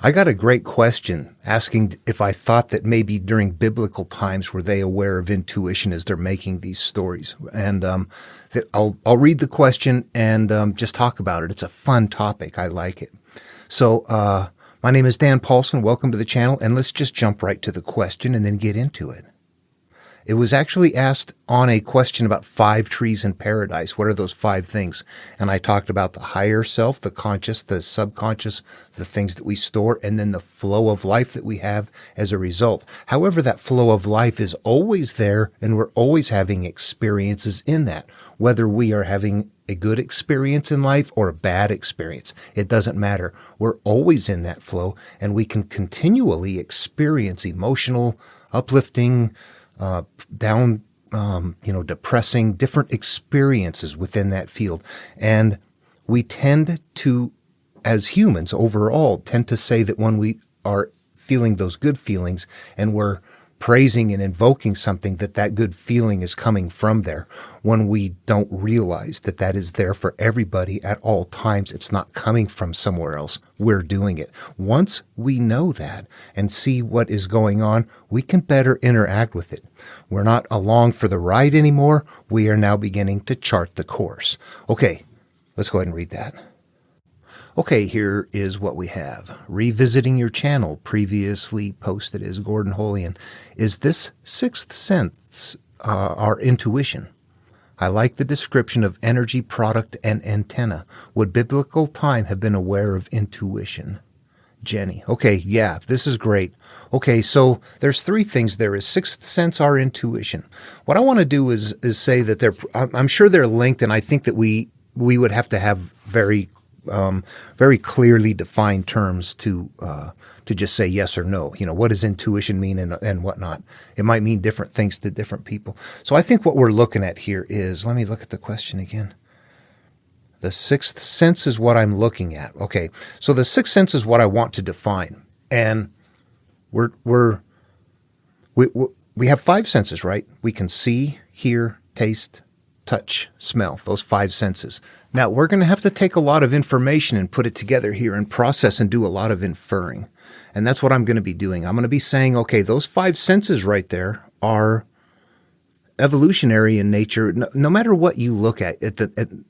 I got a great question asking if I thought that maybe during biblical times were they aware of intuition as they're making these stories. And I'll read the question and just talk about it. It's a fun topic. I like it. So my name is Dan Paulson. Welcome to the channel. And let's just jump right to the question and then get into it. It was actually asked on a question about 5 trees in paradise. What are those 5 things? And I talked about the higher self, the conscious, the subconscious, the things that we store, and then the flow of life that we have as a result. However, that flow of life is always there, and we're always having experiences in that. Whether we are having a good experience in life or a bad experience, it doesn't matter. We're always in that flow, and we can continually experience emotional, uplifting, depressing, different experiences within that field. And we tend to, as humans overall, tend to say that when we are feeling those good feelings and we're praising and invoking something, that good feeling is coming from there, when we don't realize that is there for everybody at all times. It's not coming from somewhere else. We're doing it. Once we know that and see what is going on, we can better interact with it. We're not along for the ride anymore. We are now beginning to chart the course. Okay, let's go ahead and read that. Okay, here is what we have. Revisiting your channel, previously posted as Gordon Holian. Is this sixth sense our intuition? I like the description of energy, product, and antenna. Would biblical time have been aware of intuition? Jenny. Okay, yeah, this is great. Okay, so there's 3 things there. Is sixth sense our intuition? What I want to do is say that I'm sure they're linked, and I think that we would have to have very clearly defined terms to just say yes or no. You know, what does intuition mean and whatnot? It might mean different things to different people. So I think what we're looking at here is, let me look at the question again. The sixth sense is what I'm looking at. Okay, so the sixth sense is what I want to define, and we have 5 senses, right? We can see, hear, taste, touch, smell, those 5 senses. Now, we're going to have to take a lot of information and put it together here and process and do a lot of inferring. And that's what I'm going to be doing. I'm going to be saying, okay, those 5 senses right there are evolutionary in nature. No matter what you look at the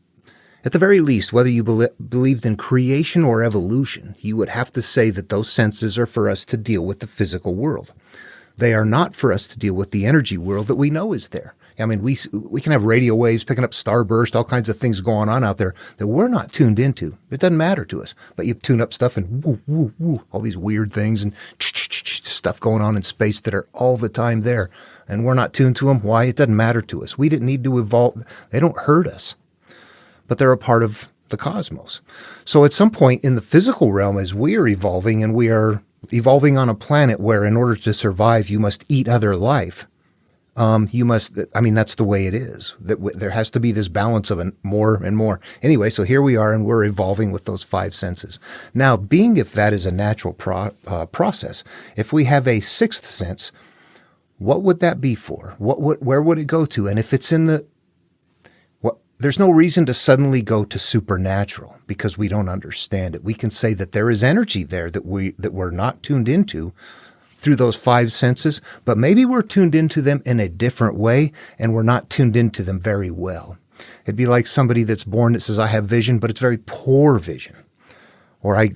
very least, whether you believed in creation or evolution, you would have to say that those senses are for us to deal with the physical world. They are not for us to deal with the energy world that we know is there. I mean, we can have radio waves picking up starburst, all kinds of things going on out there that we're not tuned into. It doesn't matter to us. But you tune up stuff and woo, woo, woo, all these weird things and stuff going on in space that are all the time there. And we're not tuned to them. Why? It doesn't matter to us. We didn't need to evolve. They don't hurt us. But they're a part of the cosmos. So at some point in the physical realm, as we are evolving, and we are evolving on a planet where in order to survive, you must eat other life. That's the way it is. There has to be this balance of more and more. Anyway, so here we are, and we're evolving with those 5 senses. Now, being if that is a natural process, if we have a 6th sense, what would that be for? Where would it go to? And if it's in there's no reason to suddenly go to supernatural because we don't understand it. We can say that there is energy there that we're not tuned into through those 5 senses, but maybe we're tuned into them in a different way and we're not tuned into them very well. It'd be like somebody that's born that says, I have vision, but it's very poor vision. Or I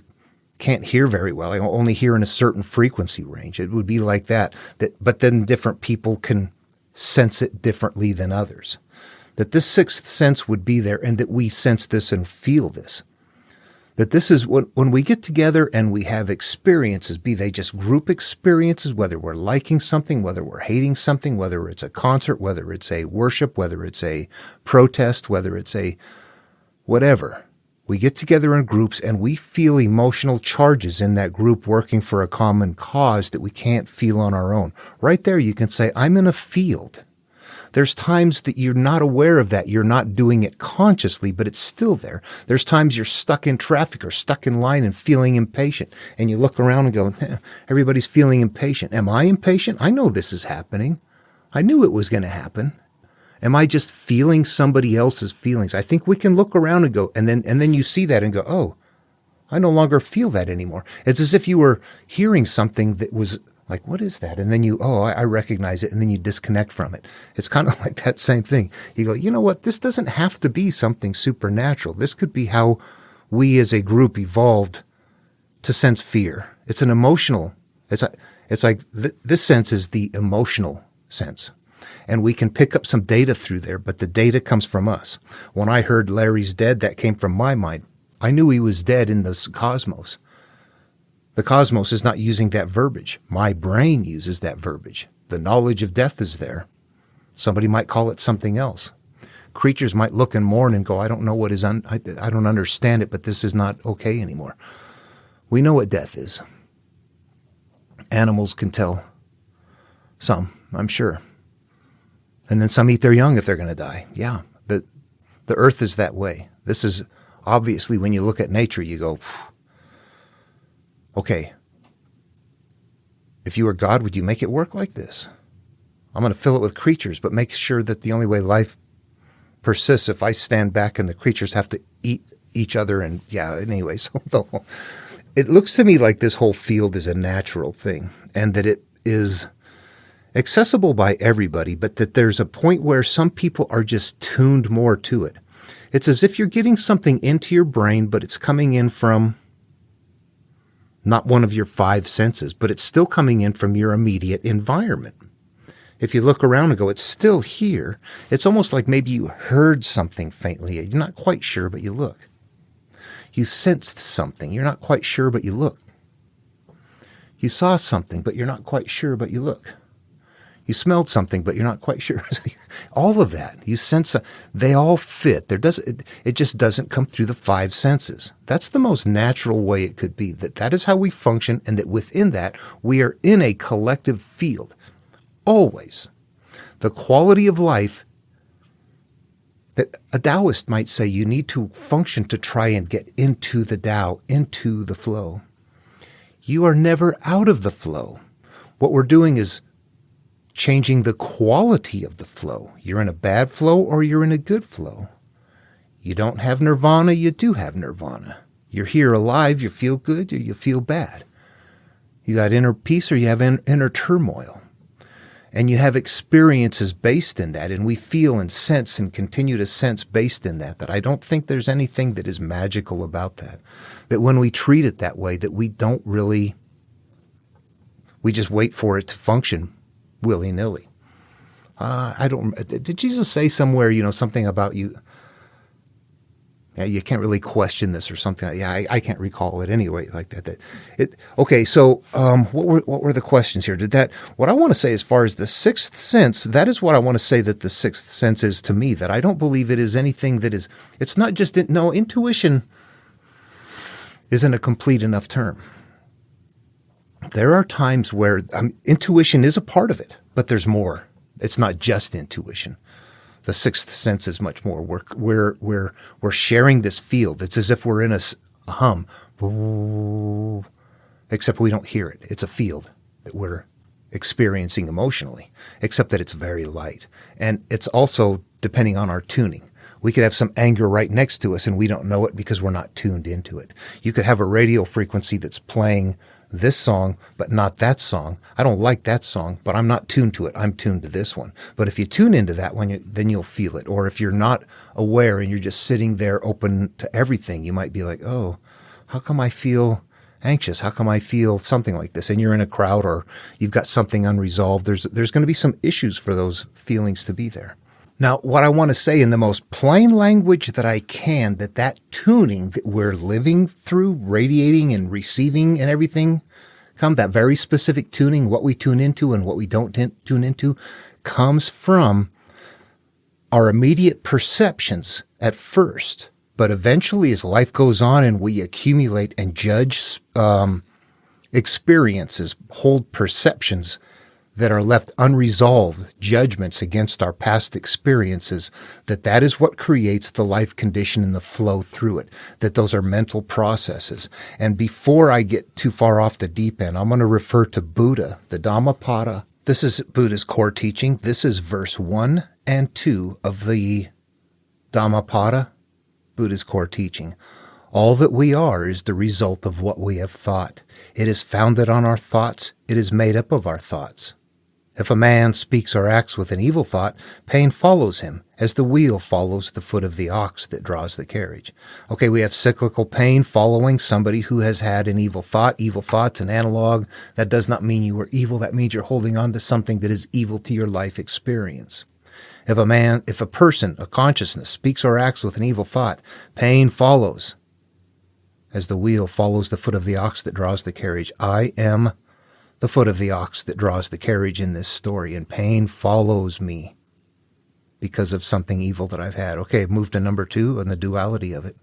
can't hear very well. I only hear in a certain frequency range. It would be like that. But then different people can sense it differently than others. That this 6th sense would be there and that we sense this and feel this. That this is when we get together and we have experiences, be they just group experiences, whether we're liking something, whether we're hating something, whether it's a concert, whether it's a worship, whether it's a protest, whether it's a whatever. We get together in groups and we feel emotional charges in that group working for a common cause that we can't feel on our own. Right there you can say, I'm in a field. There's times that you're not aware of that. You're not doing it consciously, but it's still there. There's times you're stuck in traffic or stuck in line and feeling impatient. And you look around and go, everybody's feeling impatient. Am I impatient? I know this is happening. I knew it was going to happen. Am I just feeling somebody else's feelings? I think we can look around and go, and then you see that and go, oh, I no longer feel that anymore. It's as if you were hearing something that was like, what is that? And then I recognize it. And then you disconnect from it. It's kind of like that same thing. You go, you know what? This doesn't have to be something supernatural. This could be how we as a group evolved to sense fear. It's an emotional, this sense is the emotional sense. And we can pick up some data through there, but the data comes from us. When I heard Larry's dead, that came from my mind. I knew he was dead in the cosmos. The cosmos is not using that verbiage. My brain uses that verbiage. The knowledge of death is there. Somebody might call it something else. Creatures might look and mourn and go, I don't know what is, I don't understand it, but this is not okay anymore. We know what death is. Animals can tell. Some, I'm sure. And then some eat their young if they're going to die. Yeah, but the earth is that way. This is obviously, when you look at nature, you go, okay, if you were God, would you make it work like this? I'm going to fill it with creatures, but make sure that the only way life persists, if I stand back and the creatures have to eat each other. And yeah, anyway, so it looks to me like this whole field is a natural thing, and that it is accessible by everybody, but that there's a point where some people are just tuned more to it. It's as if you're getting something into your brain, but it's coming in from not one of your five senses, but it's still coming in from your immediate environment. If you look around and go, it's still here. It's almost like maybe you heard something faintly. You're not quite sure, but you look. You sensed something. You're not quite sure, but you look. You saw something, but you're not quite sure, but you look. You smelled something, but you're not quite sure. All of that, you sense, they all fit. It just doesn't come through the five senses. That's the most natural way it could be. That is how we function, and that within that, we are in a collective field. Always. The quality of life that a Taoist might say you need to function to try and get into the Tao, into the flow. You are never out of the flow. What we're doing is changing the quality of the flow. You're in a bad flow or you're in a good flow. You don't have nirvana, you do have nirvana. You're here alive, you feel good or you feel bad. You got inner peace or you have inner turmoil. And you have experiences based in that, and we feel and sense and continue to sense based in that I don't think there's anything that is magical about that. That when we treat it that way, that we don't really, we just wait for it to function willy-nilly. Did Jesus say somewhere, something about you can't really question this or something? Yeah, I can't recall it anyway like that. Okay, so what were the questions here? What I want to say as far as the sixth sense, that is what I want to say that the sixth sense is to me, that I don't believe it is anything that is, it's not just, intuition isn't a complete enough term. There are times where intuition is a part of it, but there's more. It's not just intuition. The sixth sense is much more. We're sharing this field. It's as if we're in a hum, except we don't hear it. It's a field that we're experiencing emotionally, except that it's very light. And it's also depending on our tuning. We could have some anger right next to us and we don't know it because we're not tuned into it. You could have a radio frequency that's playing this song, but not that song. I don't like that song, but I'm not tuned to it. I'm tuned to this one. But if you tune into that one, then you'll feel it. Or if you're not aware and you're just sitting there open to everything, you might be like, oh, how come I feel anxious? How come I feel something like this? And you're in a crowd or you've got something unresolved. There's going to be some issues for those feelings to be there. Now, what I want to say in the most plain language that I can, that tuning that we're living through, radiating and receiving and everything, that very specific tuning, what we tune into and what we don't tune into, comes from our immediate perceptions at first. But eventually, as life goes on and we accumulate and judge experiences, hold perceptions that are left unresolved, judgments against our past experiences, that is what creates the life condition and the flow through it, that those are mental processes. And before I get too far off the deep end, I'm going to refer to Buddha, the Dhammapada. This is Buddha's core teaching. This is verse 1 and 2 of the Dhammapada, Buddha's core teaching. All that we are is the result of what we have thought. It is founded on our thoughts. It is made up of our thoughts. If a man speaks or acts with an evil thought, pain follows him, as the wheel follows the foot of the ox that draws the carriage. Okay, we have cyclical pain following somebody who has had an evil thought. Evil thought's an analog. That does not mean you were evil. That means you're holding on to something that is evil to your life experience. If a person, a consciousness, speaks or acts with an evil thought, pain follows, as the wheel follows the foot of the ox that draws the carriage. I am the foot of the ox that draws the carriage in this story, and pain follows me because of something evil that I've had. Okay, move to number 2 and the duality of it.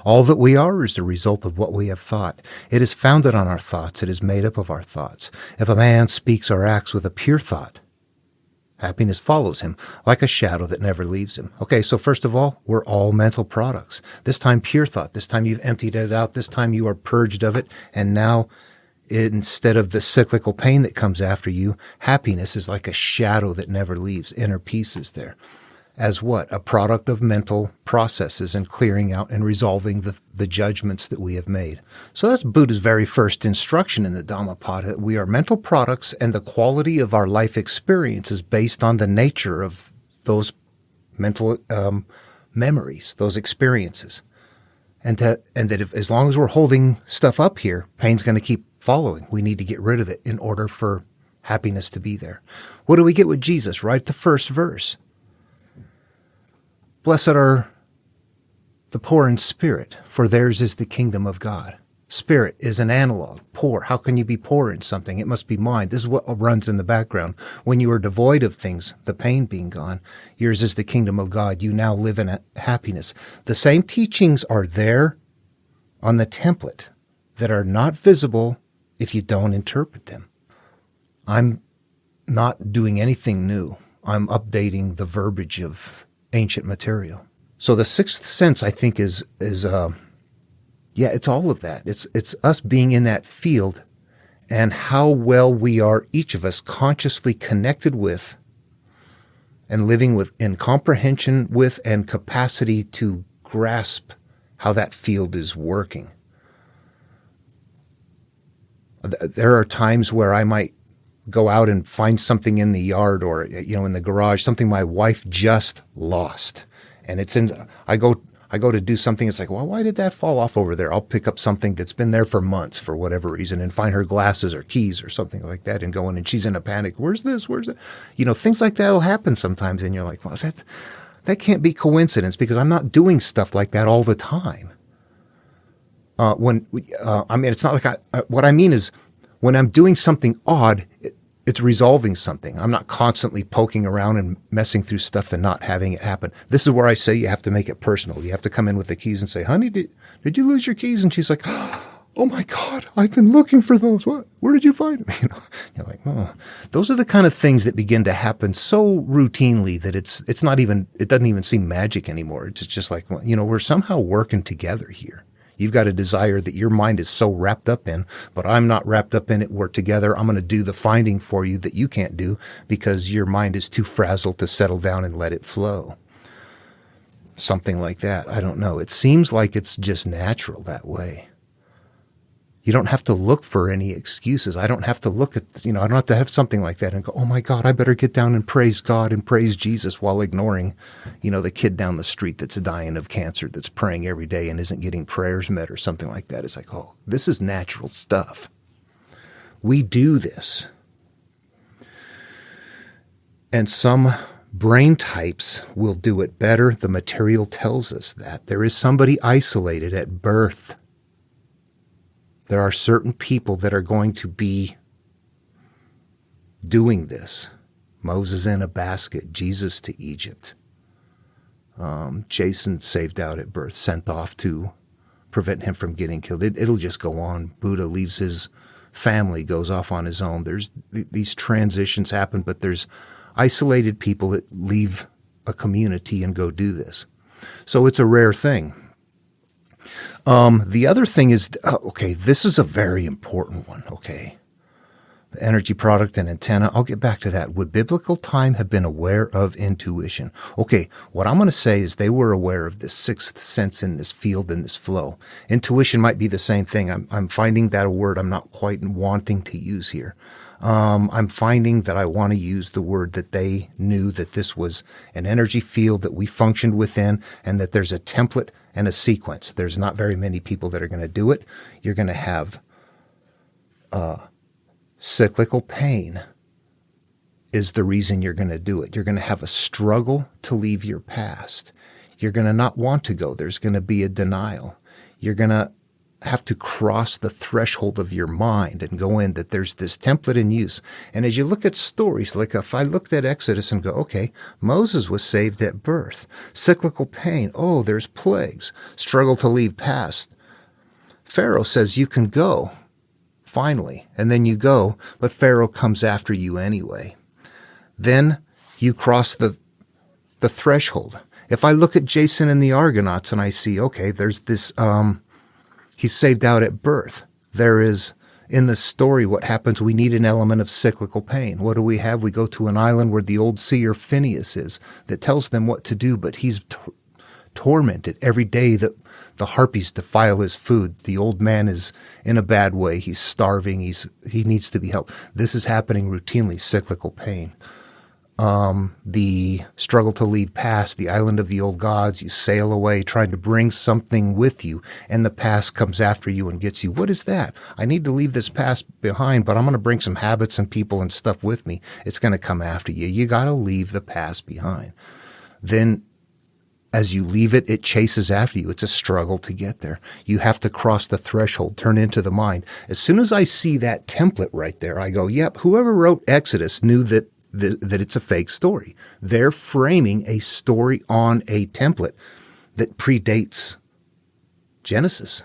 All that we are is the result of what we have thought. It is founded on our thoughts. It is made up of our thoughts. If a man speaks or acts with a pure thought, happiness follows him like a shadow that never leaves him. Okay, so first of all, we're all mental products. This time pure thought. This time you've emptied it out. This time you are purged of it, and now instead of the cyclical pain that comes after you, happiness is like a shadow that never leaves. Inner peace is there. As what? A product of mental processes and clearing out and resolving the judgments that we have made. So that's Buddha's very first instruction in the Dhammapada, that we are mental products and the quality of our life experience is based on the nature of those mental memories, those experiences. And that if, as long as we're holding stuff up here, pain's going to keep following. We need to get rid of it in order for happiness to be there. What do we get with Jesus? Right at the first verse. Blessed are the poor in spirit, for theirs is the kingdom of God. Spirit is an analog. Poor. How can you be poor in something? It must be mind. This is what runs in the background. When you are devoid of things, the pain being gone, yours is the kingdom of God. You now live in happiness. The same teachings are there on the template that are not visible if you don't interpret them. I'm not doing anything new. I'm updating the verbiage of ancient material. So the sixth sense, I think, is it's all of that. It's us being in that field and how well we are, each of us, consciously connected with and living with, in comprehension with and capacity to grasp how that field is working. There are times where I might go out and find something in the yard or, in the garage, something my wife just lost. And I go to do something. It's like, well, why did that fall off over there? I'll pick up something that's been there for months for whatever reason and find her glasses or keys or something like that and go in and she's in a panic. Where's this? Where's that? Things like that will happen sometimes. And you're like, well, that can't be coincidence because I'm not doing stuff like that all the time. It's not like what I mean is when I'm doing something odd, it's resolving something. I'm not constantly poking around and messing through stuff and not having it happen. This is where I say you have to make it personal. You have to come in with the keys and say, honey, did you lose your keys? And she's like, oh my God, I've been looking for those. What? Where did you find them? You're like, oh. Those are the kind of things that begin to happen so routinely that it doesn't even seem magic anymore. It's just like, we're somehow working together here. You've got a desire that your mind is so wrapped up in, but I'm not wrapped up in it. We're together. I'm going to do the finding for you that you can't do because your mind is too frazzled to settle down and let it flow. Something like that. I don't know. It seems like it's just natural that way. You don't have to look for any excuses. I don't have to look at, I don't have to have something like that and go, oh my God, I better get down and praise God and praise Jesus while ignoring, the kid down the street that's dying of cancer, that's praying every day and isn't getting prayers met or something like that. It's like, oh, this is natural stuff. We do this. And some brain types will do it better. The material tells us that. There is somebody isolated at birth. There are certain people that are going to be doing this. Moses in a basket, Jesus to Egypt. Jason saved out at birth, sent off to prevent him from getting killed. It'll just go on. Buddha leaves his family, goes off on his own. There's these transitions happen, but there's isolated people that leave a community and go do this. So it's a rare thing. The other thing is, this is a very important one, okay? The energy product and antenna. I'll get back to that. Would biblical time have been aware of intuition? Okay, what I'm going to say is they were aware of this sixth sense in this field, in this flow. Intuition might be the same thing. I'm finding that a word I'm not quite wanting to use here. I'm finding that I want to use the word that they knew that this was an energy field that we functioned within and that there's a template and a sequence. There's not very many people that are going to do it. You're going to have cyclical pain is the reason you're going to do it. You're going to have a struggle to leave your past. You're going to not want to go. There's going to be a denial. You're going to have to cross the threshold of your mind and go in that there's this template in use. And as you look at stories, like if I looked at Exodus and go, okay, Moses was saved at birth. Cyclical pain. Oh, there's plagues. Struggle to leave past. Pharaoh says you can go. Finally, and then you go, but Pharaoh comes after you anyway. Then you cross the threshold. If I look at Jason and the Argonauts and I see, okay, there's this, he's saved out at birth. There is, in the story, what happens, we need an element of cyclical pain. What do we have? We go to an island where the old seer Phineas is, that tells them what to do, but he's tormented every day that the harpies defile his food. The old man is in a bad way. He's starving. He needs to be helped. This is happening routinely, cyclical pain. The struggle to leave past, the island of the old gods, you sail away trying to bring something with you, and the past comes after you and gets you. What is that? I need to leave this past behind, but I'm going to bring some habits and people and stuff with me. It's going to come after you. You got to leave the past behind. Then as you leave it, it chases after you. It's a struggle to get there. You have to cross the threshold, turn into the mind. As soon as I see that template right there, I go, yep, whoever wrote Exodus knew that it's a fake story. They're framing a story on a template that predates Genesis.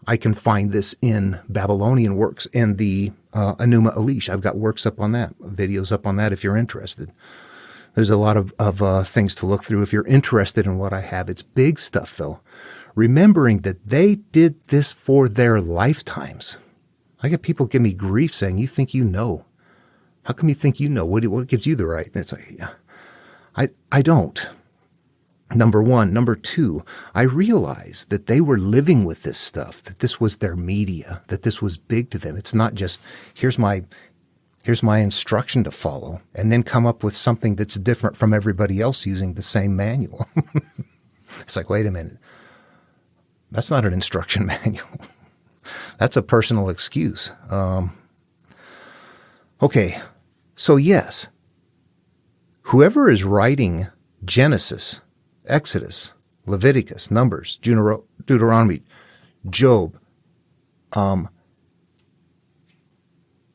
I can find this in Babylonian works, in the Enuma Elish. I've got works up on that, videos up on that if you're interested. There's a lot of things to look through if you're interested in what I have. It's big stuff, though. Remembering that they did this for their lifetimes. I get people give me grief saying, you think you know. How come you think you know? What gives you the right? And it's like, yeah, I don't. Number one. Number two, I realized that they were living with this stuff, that this was their media, that this was big to them. It's not just, here's my instruction to follow, and then come up with something that's different from everybody else using the same manual. It's like, wait a minute. That's not an instruction manual. That's a personal excuse. Okay, so yes, whoever is writing Genesis, Exodus, Leviticus, Numbers, Deuteronomy, Job,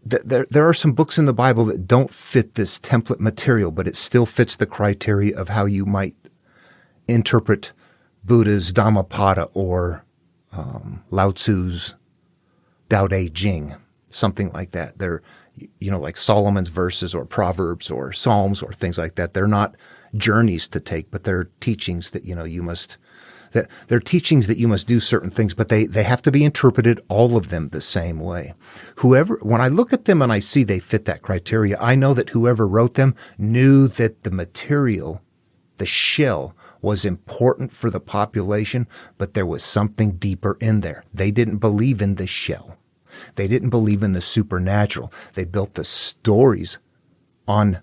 there are some books in the Bible that don't fit this template material, but it still fits the criteria of how you might interpret Buddha's Dhammapada or Lao Tzu's Tao Te Ching, something like that. They're, like Solomon's verses or Proverbs or Psalms or things like that. They're not journeys to take, but they're teachings that, you must... They're teachings that you must do certain things, but they have to be interpreted, all of them, the same way. When I look at them and I see they fit that criteria, I know that whoever wrote them knew that the material, the shell, was important for the population, but there was something deeper in there. They didn't believe in the shell. They didn't believe in the supernatural. They built the stories on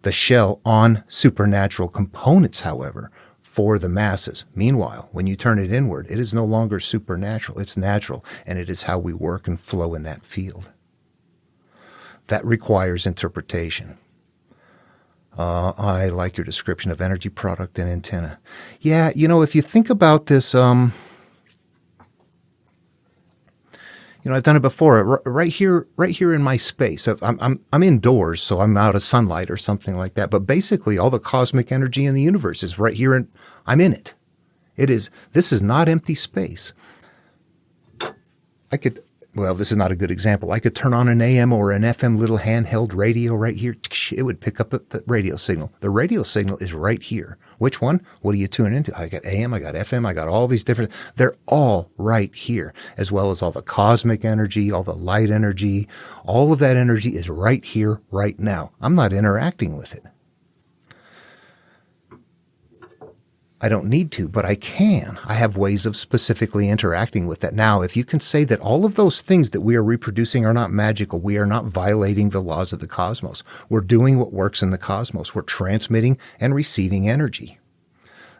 the shell on supernatural components, however, for the masses. Meanwhile, when you turn it inward, it is no longer supernatural. It's natural, and it is how we work and flow in that field. That requires interpretation. I like your description of energy product and antenna. Yeah, if you think about this, I've done it before. Right here in my space. I'm indoors, so I'm out of sunlight or something like that. But basically, all the cosmic energy in the universe is right here, and I'm in it. This is not empty space. well, this is not a good example. I could turn on an AM or an FM little handheld radio right here. It would pick up the radio signal. The radio signal is right here. Which one? What are you tuning into? I got AM, I got FM, I got all these different, they're all right here, as well as all the cosmic energy, all the light energy. All of that energy is right here, right now. I'm not interacting with it. I don't need to, but I can. I have ways of specifically interacting with that. Now, if you can say that all of those things that we are reproducing are not magical, we are not violating the laws of the cosmos. We're doing what works in the cosmos. We're transmitting and receiving energy.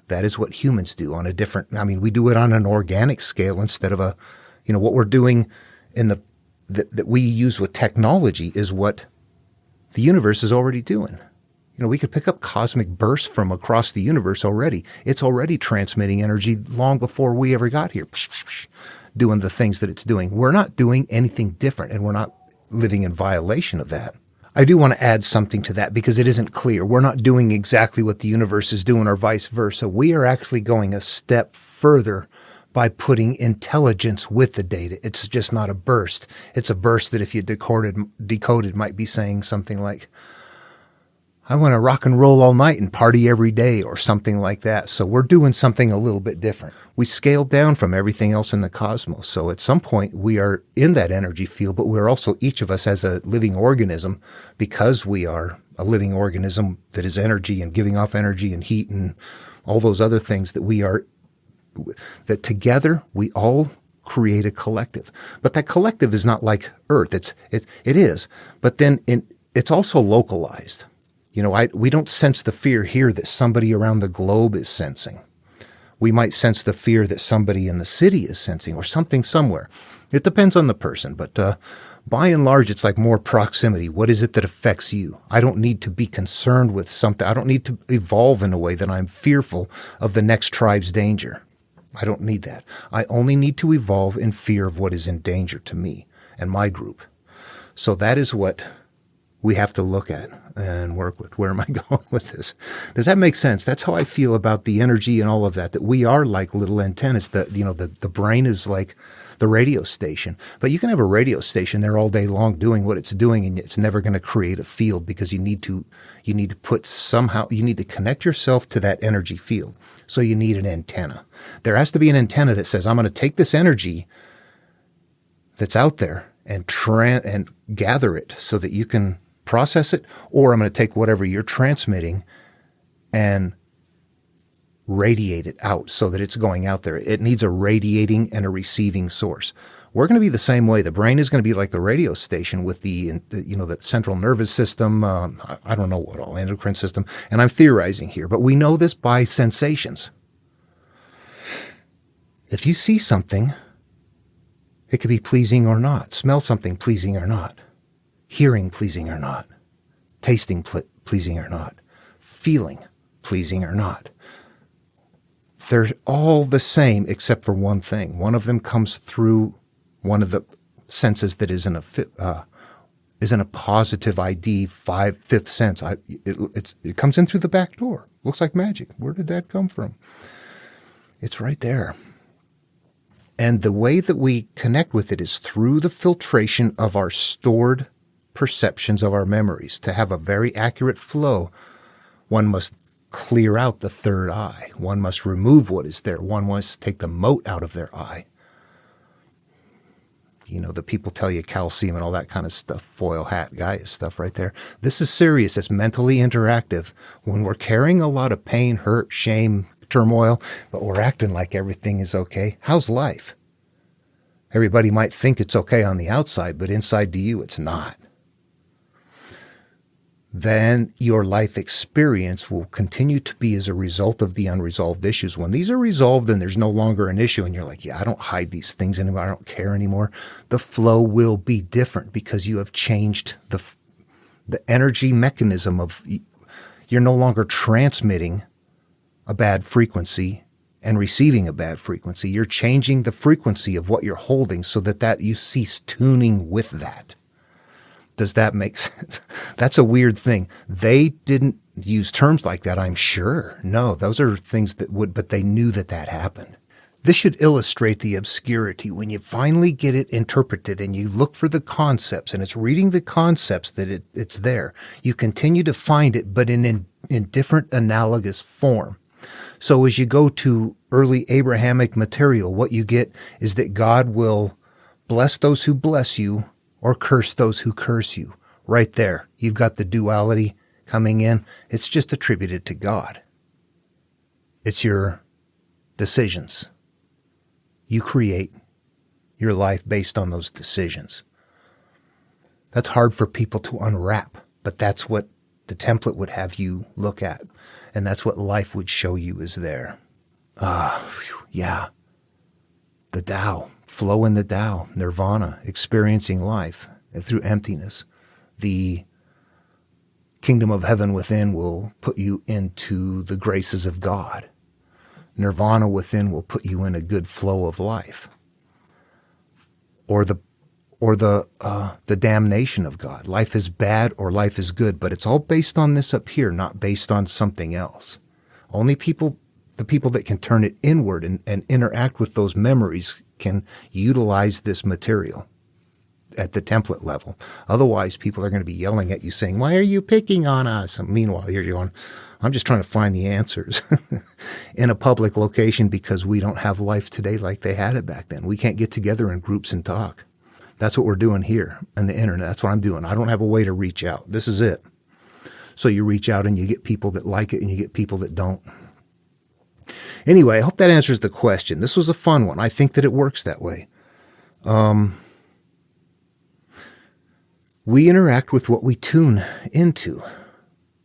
That is what humans do on a different, we do it on an organic scale instead of what we're doing in that we use with technology is what the universe is already doing. We could pick up cosmic bursts from across the universe already. It's already transmitting energy long before we ever got here, doing the things that it's doing. We're not doing anything different, and we're not living in violation of that. I do want to add something to that because it isn't clear. We're not doing exactly what the universe is doing or vice versa. We are actually going a step further by putting intelligence with the data. It's just not a burst. It's a burst that if you decoded might be saying something like, I want to rock and roll all night and party every day or something like that. So we're doing something a little bit different. We scaled down from everything else in the cosmos. So at some point we are in that energy field, but we're also each of us as a living organism, because we are a living organism that is energy and giving off energy and heat and all those other things that together we all create a collective. But that collective is not like Earth. It is, but then it's also localized. We don't sense the fear here that somebody around the globe is sensing. We might sense the fear that somebody in the city is sensing or something somewhere. It depends on the person, but by and large, it's like more proximity. What is it that affects you? I don't need to be concerned with something. I don't need to evolve in a way that I'm fearful of the next tribe's danger. I don't need that. I only need to evolve in fear of what is in danger to me and my group. So that is what we have to look at and work with. Where am I going with this? Does that make sense? That's how I feel about the energy and all of that, that we are like little antennas. The brain is like the radio station, but you can have a radio station there all day long doing what it's doing, and it's never going to create a field because you need to connect yourself to that energy field. So you need an antenna. There has to be an antenna that says, I'm going to take this energy that's out there and gather it so that you can process it, or I'm going to take whatever you're transmitting and radiate it out so that it's going out there. It needs a radiating and a receiving source. We're going to be the same way. The brain is going to be like the radio station with the central nervous system. I don't know what all, endocrine system, and I'm theorizing here, but we know this by sensations. If you see something, it could be pleasing or not. Smell something pleasing or not. Hearing pleasing or not. Tasting pleasing or not. Feeling pleasing or not. They're all the same except for one thing. One of them comes through one of the senses that is in a positive ID, fifth sense. It comes in through the back door. Looks like magic. Where did that come from? It's right there. And the way that we connect with it is through the filtration of our stored perceptions of our memories. To have a very accurate flow, one must clear out the third eye. One must remove what is there. One must take the mote out of their eye. The people tell you calcium and all that kind of stuff, foil hat guy stuff right there. This is serious. It's mentally interactive. When we're carrying a lot of pain, hurt, shame, turmoil, but we're acting like everything is okay, how's life? Everybody might think it's okay on the outside, but inside to you, it's not. Then your life experience will continue to be as a result of the unresolved issues. When these are resolved and there's no longer an issue and you're like, yeah, I don't hide these things anymore, I don't care anymore, the flow will be different because you have changed the energy mechanism of, you're no longer transmitting a bad frequency and receiving a bad frequency. You're changing the frequency of what you're holding so that you cease tuning with that. Does that make sense? That's a weird thing. They didn't use terms like that, I'm sure. No, those are things that would, but they knew that happened. This should illustrate the obscurity. When you finally get it interpreted and you look for the concepts, and it's reading the concepts that it's there, you continue to find it, but in different analogous form. So as you go to early Abrahamic material, what you get is that God will bless those who bless you or curse those who curse you. Right there, you've got the duality coming in. It's just attributed to God. It's your decisions. You create your life based on those decisions. That's hard for people to unwrap, but that's what the template would have you look at. And that's what life would show you is there. Yeah. The Tao, flow in the Tao, nirvana, experiencing life through emptiness. The kingdom of heaven within will put you into the graces of God. Nirvana within will put you in a good flow of life. Or the damnation of God. Life is bad or life is good, but it's all based on this up here, not based on something else. Only the people that can turn it inward and interact with those memories can utilize this material at the template level. Otherwise, people are going to be yelling at you saying, "Why are you picking on us?" And meanwhile, you're going, "I'm just trying to find the answers in a public location because we don't have life today like they had it back then. We can't get together in groups and talk." That's what we're doing here on the internet. That's what I'm doing. I don't have a way to reach out. This is it. So you reach out and you get people that like it and you get people that don't. Anyway, I hope that answers the question. This was a fun one. I think that it works that way. We interact with what we tune into.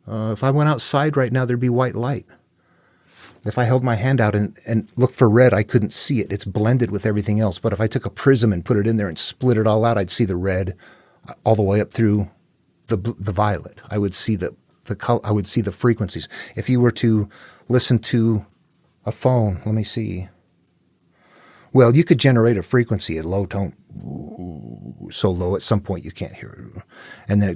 If I went outside right now, there'd be white light. If I held my hand out and looked for red, I couldn't see it. It's blended with everything else. But if I took a prism and put it in there and split it all out, I'd see the red all the way up through the violet. I would see the color. I would see the frequencies. If you were to listen to a phone, let me see. Well, you could generate a frequency at low tone, so low at some point you can't hear it, and then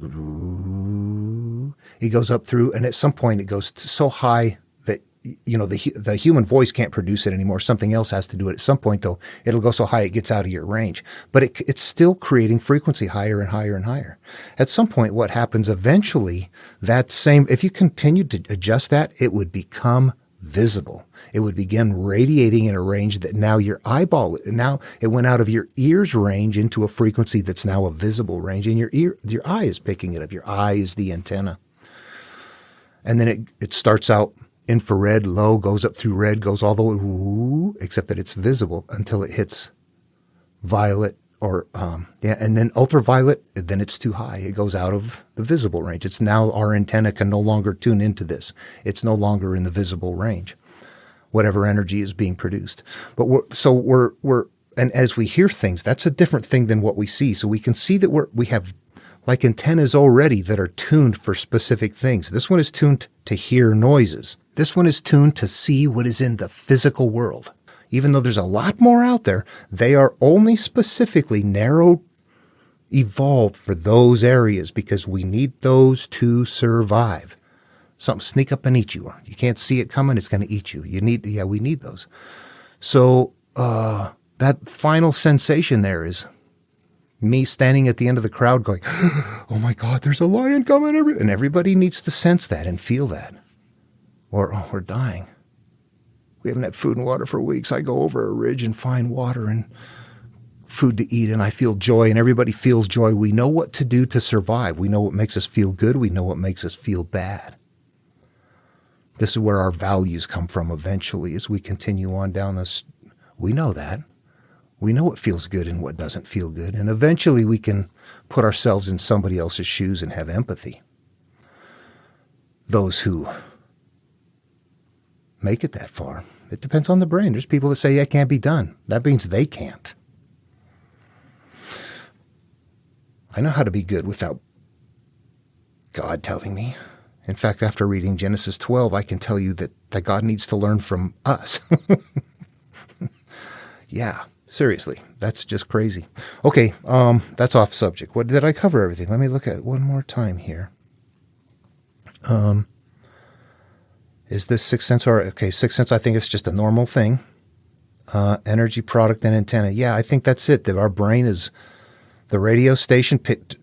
it goes up through, and at some point it goes so high that the human voice can't produce it anymore. Something else has to do it. At some point, though, it'll go so high it gets out of your range. But it's still creating frequency higher and higher and higher. At some point, what happens eventually, if you continue to adjust that, it would become visible. It would begin radiating in a range that now now it went out of your ear's range into a frequency that's now a visible range, and your eye is picking it up. Your eye is the antenna. And then it starts out infrared, low, goes up through red, goes all the way, except that it's visible until it hits violet and then ultraviolet, then it's too high. It goes out of the visible range. It's now our antenna can no longer tune into this. It's no longer in the visible range, whatever energy is being produced. But and as we hear things, that's a different thing than what we see. So we can see that we have like antennas already that are tuned for specific things. This one is tuned to hear noises. This one is tuned to see what is in the physical world. Even though there's a lot more out there, they are only specifically evolved for those areas because we need those to survive. Something sneak up and eat you. You can't see it coming, it's going to eat you. We need those. So that final sensation there is me standing at the end of the crowd going, "Oh my God, there's a lion coming!" And everybody needs to sense that and feel that. Or, "Oh, we're dying. We haven't had food and water for weeks. I go over a ridge and find water and food to eat, and I feel joy, and everybody feels joy." We know what to do to survive. We know what makes us feel good. We know what makes us feel bad. This is where our values come from eventually as we continue on down this. We know that. We know what feels good and what doesn't feel good. And eventually we can put ourselves in somebody else's shoes and have empathy. Those who make it that far. It depends on the brain. There's people that say that can't be done. That means they can't. I know how to be good without God telling me. In fact, after reading Genesis 12, I can tell you that God needs to learn from us. Yeah, seriously. That's just crazy. Okay, that's off subject. What did I cover everything? Let me look at it one more time here. Is this Sixth Sense? Okay, Sixth Sense, I think it's just a normal thing. Energy product and antenna. Yeah, I think that's it. That our brain is the radio station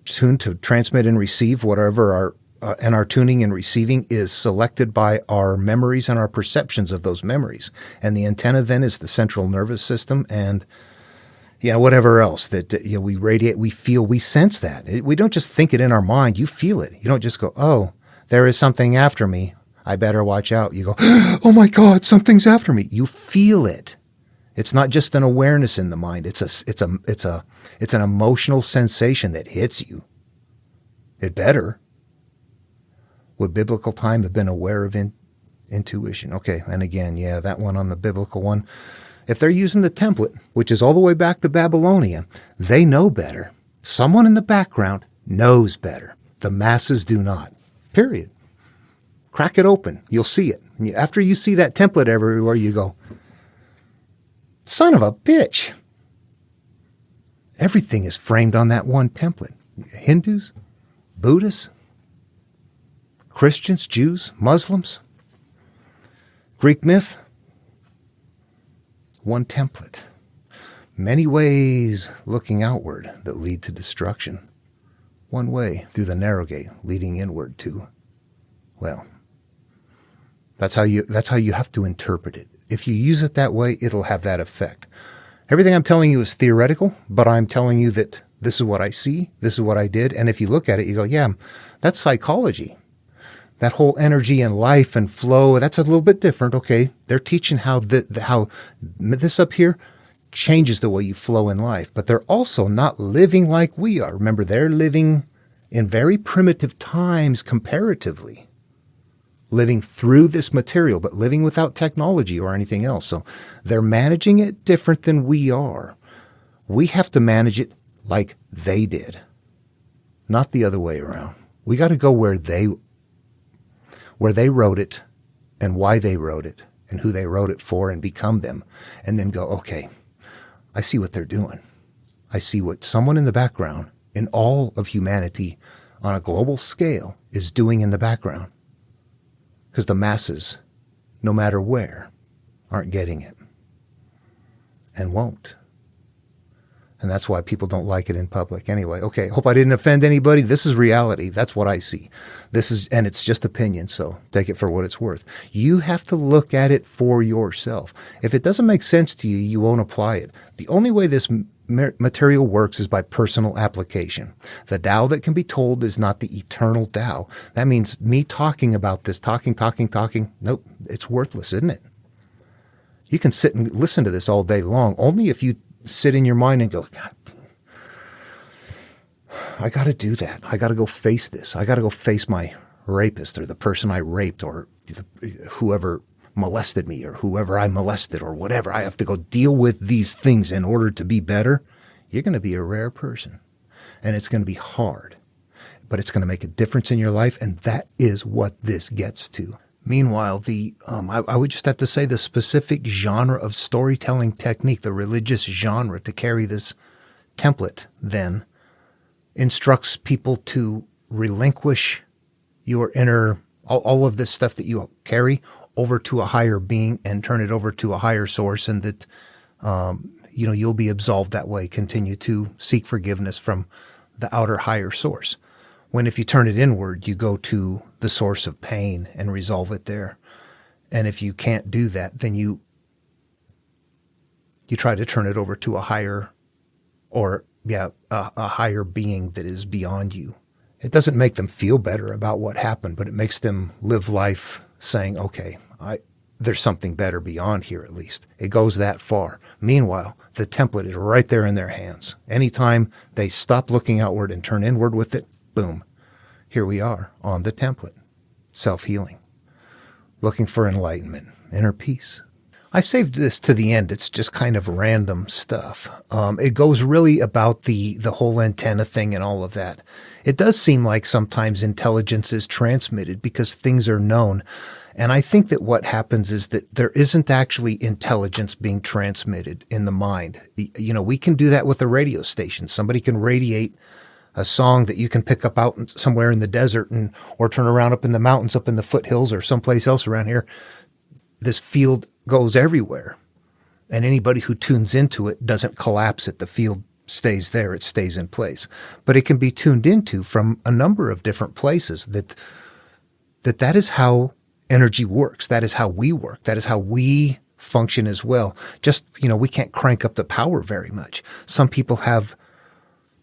tuned to transmit and receive whatever and our tuning and receiving is selected by our memories and our perceptions of those memories. And the antenna then is the central nervous system and whatever else that we radiate, we feel, we sense that. We don't just think it in our mind. You feel it. You don't just go, oh, there is something after me. I better watch out. You go, oh my God, something's after me. You feel it. It's not just an awareness in the mind. It's an emotional sensation that hits you. It better. Would biblical time have been aware of intuition? Okay, and again, that one on the biblical one. If they're using the template, which is all the way back to Babylonia, they know better. Someone in the background knows better. The masses do not. Period. Crack it open. You'll see it. After you see that template everywhere, you go, son of a bitch. Everything is framed on that one template. Hindus, Buddhists, Christians, Jews, Muslims, Greek myth, one template. Many ways looking outward that lead to destruction. One way through the narrow gate leading inward to, well, that's how you have to interpret it. If you use it that way, it'll have that effect. Everything I'm telling you is theoretical, but I'm telling you that this is what I see, this is what I did, and if you look at it, you go, yeah, that's psychology. That whole energy and life and flow, that's a little bit different. Okay, they're teaching how this up here changes the way you flow in life, but they're also not living like we are. Remember, they're living in very primitive times comparatively, living through this material, but living without technology or anything else. So they're managing it different than we are. We have to manage it like they did, not the other way around. We got to go where they wrote it and why they wrote it and who they wrote it for and become them, and then go, okay, I see what they're doing. I see what someone in the background in all of humanity on a global scale is doing in the background. Because the masses, no matter where, aren't getting it and won't. And that's why people don't like it in public. Anyway, okay, hope I didn't offend anybody. This is reality. That's what I see. And it's just opinion, so take it for what it's worth. You have to look at it for yourself. If it doesn't make sense to you, you won't apply it. The only way this material works is by personal application. The Tao that can be told is not the eternal Tao. That means me talking about this, talking. Nope, it's worthless, isn't it? You can sit and listen to this all day long, only if you sit in your mind and go, God, I got to do that. I got to go face this. I got to go face my rapist or the person I raped or whoever molested me or whoever I molested or whatever. I have to go deal with these things in order to be better. You're going to be a rare person, and it's going to be hard, but it's going to make a difference in your life, and that is what this gets to. Meanwhile, I would just have to say the specific genre of storytelling technique, the religious genre to carry this template then instructs people to relinquish your inner, all of this stuff that you carry over to a higher being and turn it over to a higher source, and that, you'll be absolved that way. Continue to seek forgiveness from the outer higher source. When if you turn it inward, you go to the source of pain and resolve it there. And if you can't do that, then you try to turn it over to a higher a higher being that is beyond you. It doesn't make them feel better about what happened, but it makes them live life saying, okay, there's something better beyond here at least. It goes that far. Meanwhile, the template is right there in their hands. Anytime they stop looking outward and turn inward with it, boom, here we are on the template. Self-healing. Looking for enlightenment, inner peace. I saved this to the end. It's just kind of random stuff. It goes really about the whole antenna thing and all of that. It does seem like sometimes intelligence is transmitted because things are known. And I think that what happens is that there isn't actually intelligence being transmitted in the mind. We can do that with a radio station. Somebody can radiate a song that you can pick up out somewhere in the desert or turn around up in the mountains, up in the foothills or someplace else around here. This field goes everywhere. And anybody who tunes into it doesn't collapse it. The field stays there. It stays in place. But it can be tuned into from a number of different places that is how energy works. That is how we work. That is how we function as well. Just, we can't crank up the power very much. Some people have,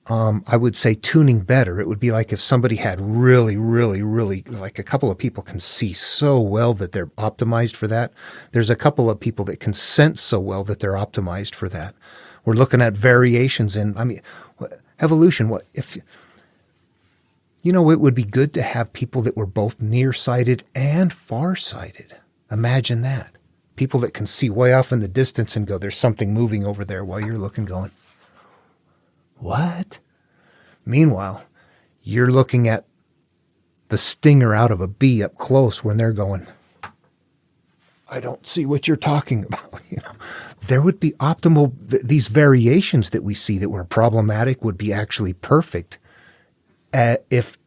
I would say, tuning better. It would be like if somebody had really, really, really, like a couple of people can see so well that they're optimized for that. There's a couple of people that can sense so well that they're optimized for that. We're looking at variations in, evolution. It would be good to have people that were both nearsighted and farsighted. Imagine that. People that can see way off in the distance and go, there's something moving over there, while you're looking going, what? Meanwhile, you're looking at the stinger out of a bee up close when they're going, I don't see what you're talking about. There would be optimal, these variations that we see that were problematic would be actually perfect if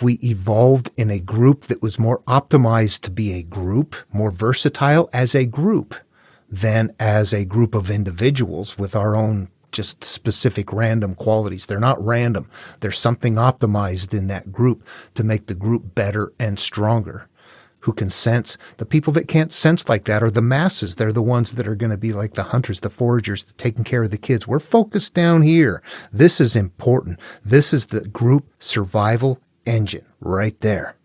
we evolved in a group that was more optimized to be a group, more versatile as a group than as a group of individuals with our own just specific random qualities. They're not random. There's something optimized in that group to make the group better and stronger. Who can sense? The people that can't sense like that are the masses. They're the ones that are going to be like the hunters, the foragers, taking care of the kids. We're focused down here. This is important. This is the group survival engine right there.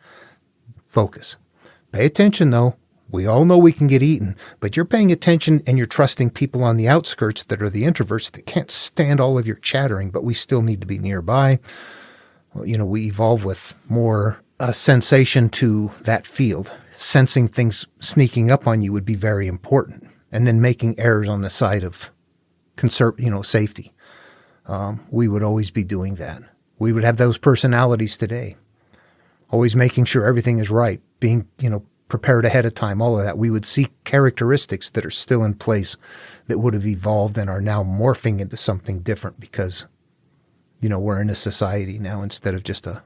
Focus. Pay attention though. We all know we can get eaten, but you're paying attention and you're trusting people on the outskirts that are the introverts that can't stand all of your chattering, but we still need to be nearby. Well, we evolve with more sensation to that field. Sensing things sneaking up on you would be very important. And then making errors on the side of safety. We would always be doing that. We would have those personalities today. Always making sure everything is right. Being, prepared ahead of time, all of that. We would see characteristics that are still in place that would have evolved and are now morphing into something different because, we're in a society now instead of just a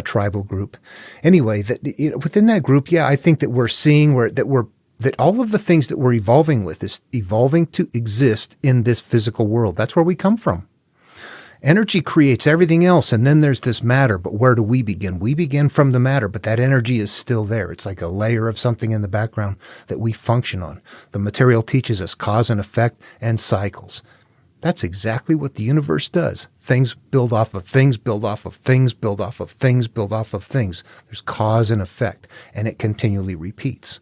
tribal group. Anyway, within that group, I think that we're seeing that all of the things that we're evolving with is evolving to exist in this physical world. That's where we come from. Energy creates everything else, and then there's this matter. But where do we begin? We begin from the matter, but that energy is still there. It's like a layer of something in the background that we function on. The material teaches us cause and effect and cycles. That's exactly what the universe does. Things build off of things, build off of things, build off of things, build off of things. There's cause and effect, and it continually repeats.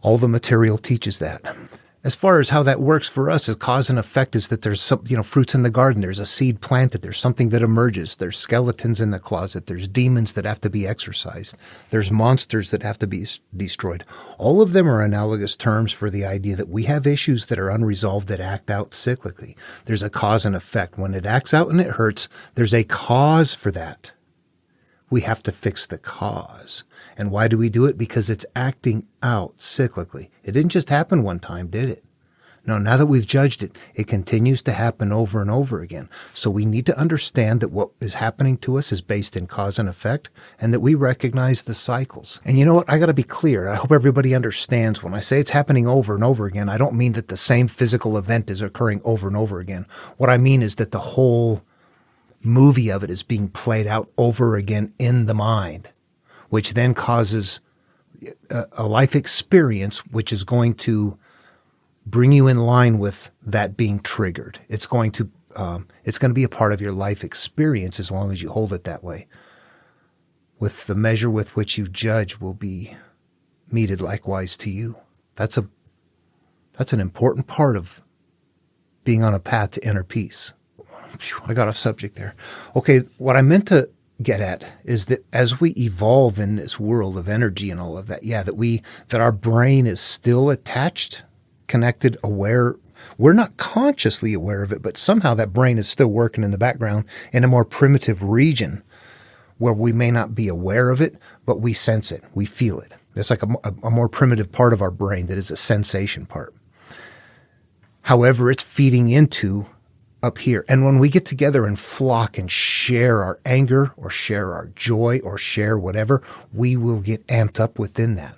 All the material teaches that. As far as how that works for us as cause and effect is that there's some, fruits in the garden. There's a seed planted. There's something that emerges. There's skeletons in the closet. There's demons that have to be exorcised. There's monsters that have to be destroyed. All of them are analogous terms for the idea that we have issues that are unresolved that act out cyclically. There's a cause and effect. When it acts out and it hurts, there's a cause for that. We have to fix the cause. And why do we do it? Because it's acting out cyclically. It didn't just happen one time, did it? No, now that we've judged it, it continues to happen over and over again. So we need to understand that what is happening to us is based in cause and effect, and that we recognize the cycles. And you know what? I got to be clear. I hope everybody understands when I say it's happening over and over again, I don't mean that the same physical event is occurring over and over again. What I mean is that the whole movie of it is being played out over again in the mind, which then causes a life experience which is going to bring you in line with that being triggered. It's going to be a part of your life experience as long as you hold it that way. With the measure with which you judge will be meted likewise to you. That's an important part of being on a path to inner peace. I got off subject there. Okay, what I meant to get at is that as we evolve in this world of energy and all of that, that our brain is still attached, connected, aware. We're not consciously aware of it, but somehow that brain is still working in the background in a more primitive region where we may not be aware of it, but we sense it, we feel it. It's like a more primitive part of our brain that is a sensation part. However, it's feeding into up here. And when we get together and flock and share our anger or share our joy or share whatever, we will get amped up within that.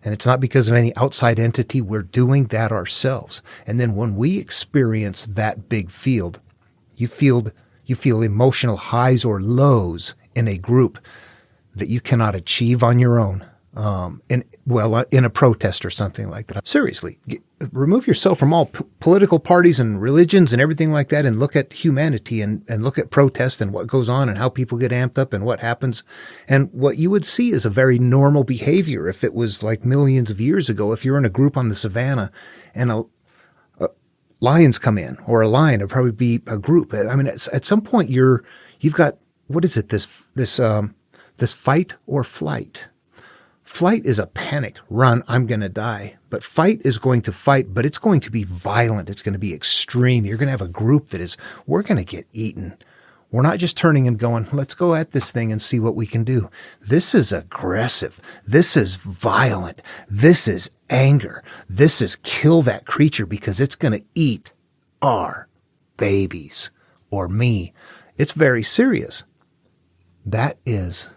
And it's not because of any outside entity. We're doing that ourselves. And then when we experience that big field, you feel emotional highs or lows in a group that you cannot achieve on your own. In a protest or something like that. Seriously, remove yourself from all political parties and religions and everything like that, and look at humanity and look at protest and what goes on and how people get amped up and what happens. And what you would see is a very normal behavior if it was like millions of years ago. If you're in a group on the savannah and lions come in, or a lion, it'd probably be a group. I mean, at some point you've got, what is it? This fight or flight. Flight is a panic, run, I'm going to die. But fight is going to fight, but it's going to be violent. It's going to be extreme. You're going to have a group that is, we're going to get eaten. We're not just turning and going, let's go at this thing and see what we can do. This is aggressive. This is violent. This is anger. This is kill that creature because it's going to eat our babies or me. It's very serious. That is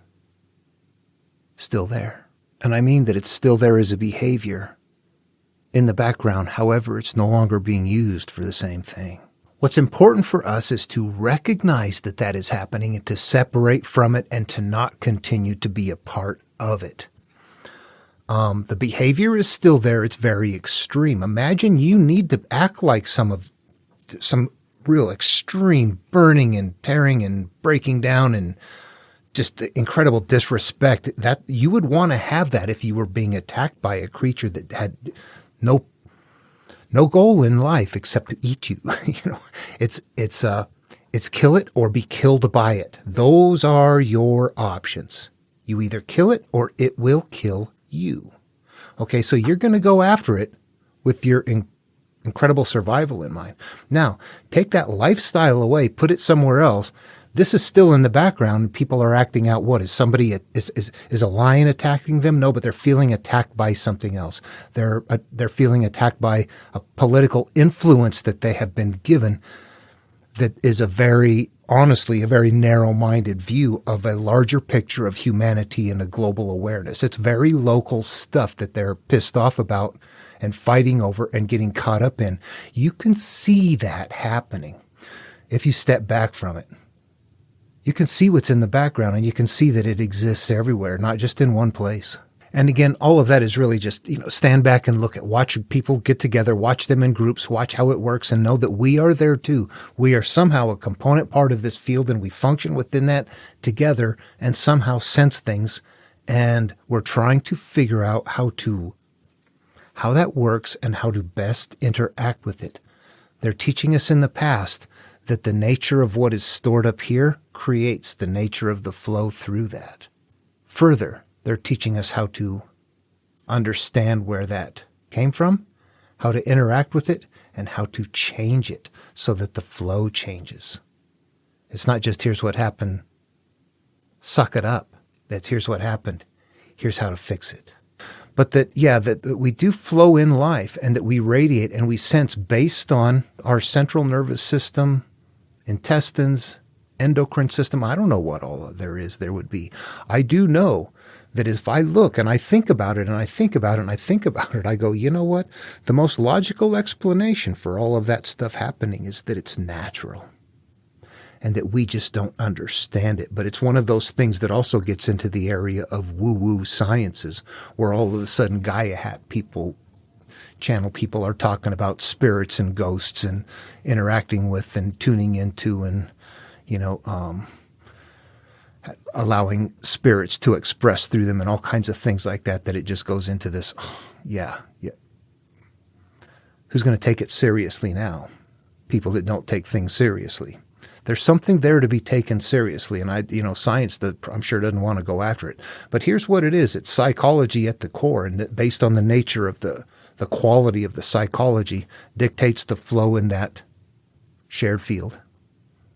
still there. And I mean that it's still there as a behavior in the background. However, it's no longer being used for the same thing. What's important for us is to recognize that that is happening and to separate from it and to not continue to be a part of it. The behavior is still there. It's very extreme. Imagine you need to act like some real extreme burning and tearing and breaking down and just the incredible disrespect that you would want to have that if you were being attacked by a creature that had no goal in life except to eat you. It's kill it or be killed by it. Those are your options. You either kill it or it will kill you. Okay, so you're going to go after it with your incredible survival in mind. Now, take that lifestyle away, put it somewhere else. This is still in the background. People are acting out. What is somebody? Is a lion attacking them? No, but they're feeling attacked by something else. They're feeling attacked by a political influence that they have been given. That is honestly a very narrow-minded view of a larger picture of humanity and a global awareness. It's very local stuff that they're pissed off about and fighting over and getting caught up in. You can see that happening if you step back from it. You can see what's in the background, and you can see that it exists everywhere, not just in one place. And again, all of that is really just, stand back and watch people get together, watch them in groups, watch how it works, and know that we are there too. We are somehow a component part of this field, and we function within that together and somehow sense things. And we're trying to figure out how that works and how to best interact with it. They're teaching us in the past that the nature of what is stored up here creates the nature of the flow through that. Further, they're teaching us how to understand where that came from, how to interact with it, and how to change it so that the flow changes. It's not just here's what happened, suck it up. That's here's what happened, here's how to fix it. But that we do flow in life and that we radiate and we sense based on our central nervous system, intestines, endocrine system. I don't know what all there would be. I do know that if I look and I think about it and I think about it and I think about it, I go, you know what? The most logical explanation for all of that stuff happening is that it's natural and that we just don't understand it. But it's one of those things that also gets into the area of woo-woo sciences where all of a sudden Gaia hat channel people are talking about spirits and ghosts and interacting with and tuning into and, allowing spirits to express through them and all kinds of things like that it just goes into this, yeah. Who's going to take it seriously now? People that don't take things seriously. There's something there to be taken seriously, and science, I'm sure doesn't want to go after it. But here's what it is. It's psychology at the core, and that based on the nature of the quality of the psychology dictates the flow in that shared field,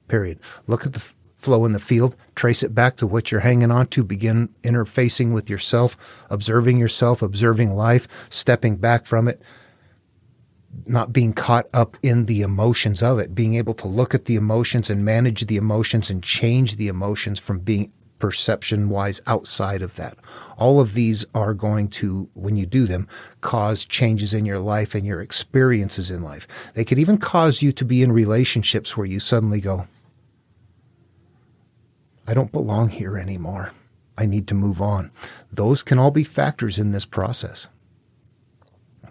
period. Look at the flow in the field, trace it back to what you're hanging on to, begin interfacing with yourself, observing life, stepping back from it, not being caught up in the emotions of it, being able to look at the emotions and manage the emotions and change the emotions from being perception-wise outside of that. All of these are going to, when you do them, cause changes in your life and your experiences in life. They could even cause you to be in relationships where you suddenly go, I don't belong here anymore. I need to move on. Those can all be factors in this process.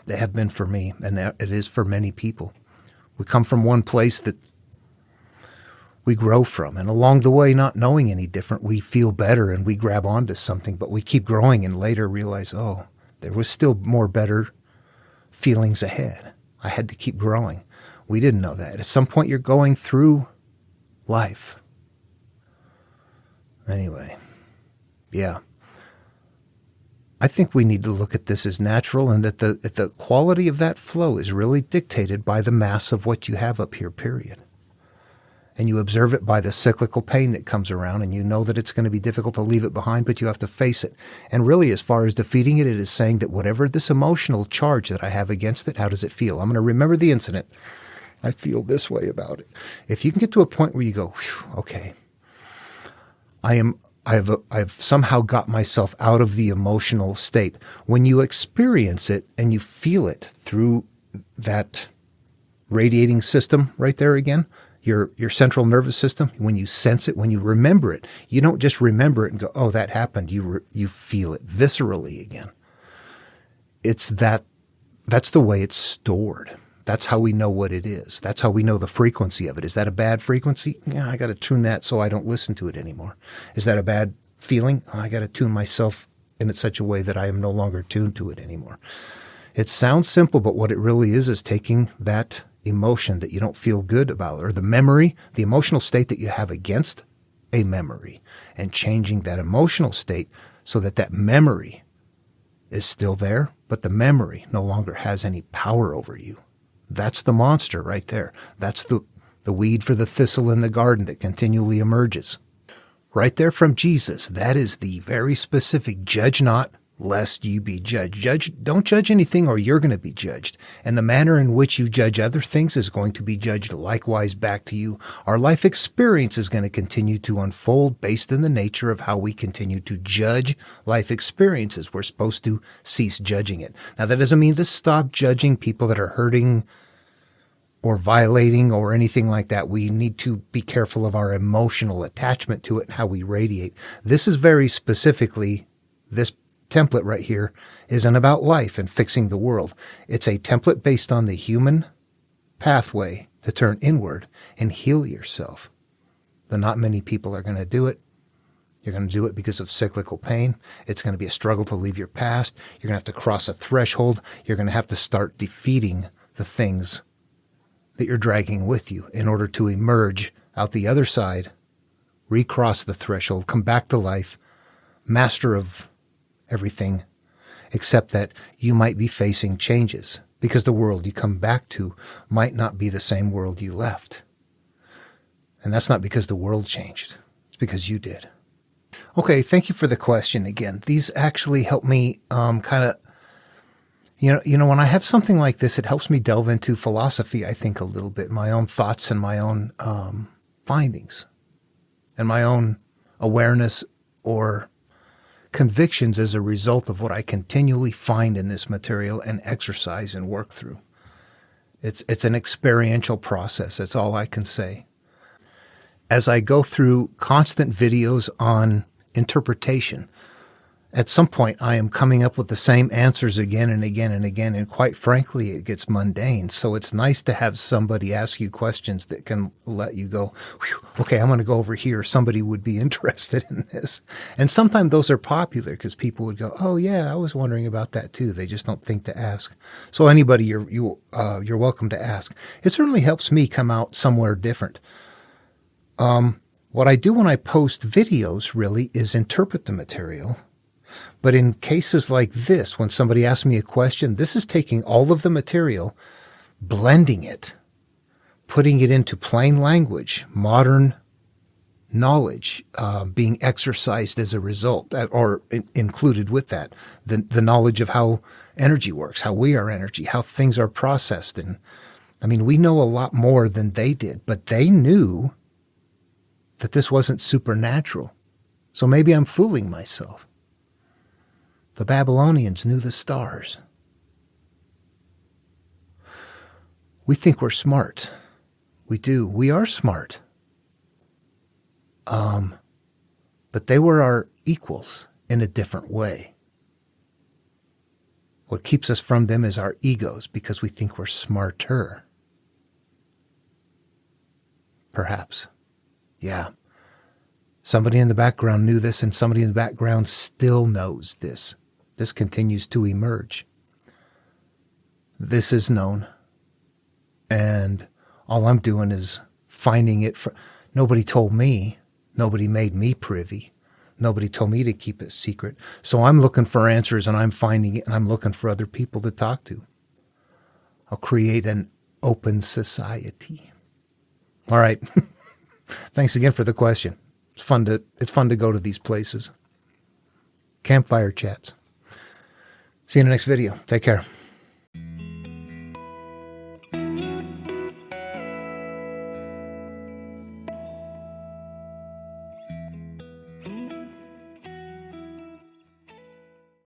They have been for me, and it is for many people. We come from one place that we grow from, and along the way, not knowing any different, we feel better and we grab onto something, but we keep growing and later realize, oh, there was still more better feelings ahead. I had to keep growing. We didn't know that. At some point, you're going through life. Anyway, yeah. I think we need to look at this as natural, and that the quality of that flow is really dictated by the mass of what you have up here, period. And you observe it by the cyclical pain that comes around, and you know that it's going to be difficult to leave it behind, but you have to face it. And really, as far as defeating it, it is saying that whatever this emotional charge that I have against it, how does it feel? I'm going to remember the incident. I feel this way about it. If you can get to a point where you go, okay, I've somehow got myself out of the emotional state. When you experience it and you feel it through that radiating system right there again, your central nervous system, when you sense it, when you remember it, you don't just remember it and go, oh, that happened. You feel it viscerally again. That's the way it's stored. That's how we know what it is. That's how we know the frequency of it. Is that a bad frequency? Yeah, I got to tune that so I don't listen to it anymore. Is that a bad feeling? I got to tune myself in such a way that I am no longer tuned to it anymore. It sounds simple, but what it really is taking that emotion that you don't feel good about, or the memory, the emotional state that you have against a memory, and changing that emotional state so that that memory is still there, but the memory no longer has any power over you. That's the monster right there. That's the weed for the thistle in the garden that continually emerges. Right there from Jesus, that is the very specific judge not, lest you be judged. Don't judge anything or you're going to be judged. And the manner in which you judge other things is going to be judged likewise back to you. Our life experience is going to continue to unfold based on the nature of how we continue to judge life experiences. We're supposed to cease judging it. Now, that doesn't mean to stop judging people that are hurting or violating or anything like that. We need to be careful of our emotional attachment to it and how we radiate. This is very specifically, this template right here isn't about life and fixing the world. It's a template based on the human pathway to turn inward and heal yourself. But not many people are going to do it. You're going to do it because of cyclical pain. It's going to be a struggle to leave your past. You're going to have to cross a threshold. You're going to have to start defeating the things that you're dragging with you in order to emerge out the other side, recross the threshold, come back to life, master of everything, except that you might be facing changes because the world you come back to might not be the same world you left. And that's not because the world changed. It's because you did. Okay, thank you for the question again. These actually help me kind of, you know, when I have something like this, it helps me delve into philosophy, I think, a little bit, my own thoughts and my own findings and my own awareness or convictions as a result of what I continually find in this material and exercise and work through. It's an experiential process. That's all I can say. As I go through constant videos on interpretation, at some point I am coming up with the same answers again and again and again, and quite frankly, it gets mundane. So it's nice to have somebody ask you questions that can let you go, okay, I'm going to go over here. Somebody would be interested in this. And sometimes those are popular because people would go, oh yeah, I was wondering about that too. They just don't think to ask. So anybody, you're welcome to ask. It certainly helps me come out somewhere different. What I do when I post videos really is interpret the material. But in cases like this, when somebody asks me a question, this is taking all of the material, blending it, putting it into plain language, modern knowledge, being exercised as a result, or included with that, the knowledge of how energy works, how we are energy, how things are processed. And I mean, we know a lot more than they did, but they knew that this wasn't supernatural. So maybe I'm fooling myself. The Babylonians knew the stars. We think we're smart. We do. We are smart. But they were our equals in a different way. What keeps us from them is our egos, because we think we're smarter. Perhaps. Yeah. Somebody in the background knew this, and somebody in the background still knows this. This continues to emerge. This is known. And all I'm doing is finding it. Nobody told me. Nobody made me privy. Nobody told me to keep it secret. So I'm looking for answers, and I'm finding it, and I'm looking for other people to talk to. I'll create an open society. All right. Thanks again for the question. It's fun to go to these places. Campfire chats. See you in the next video. Take care.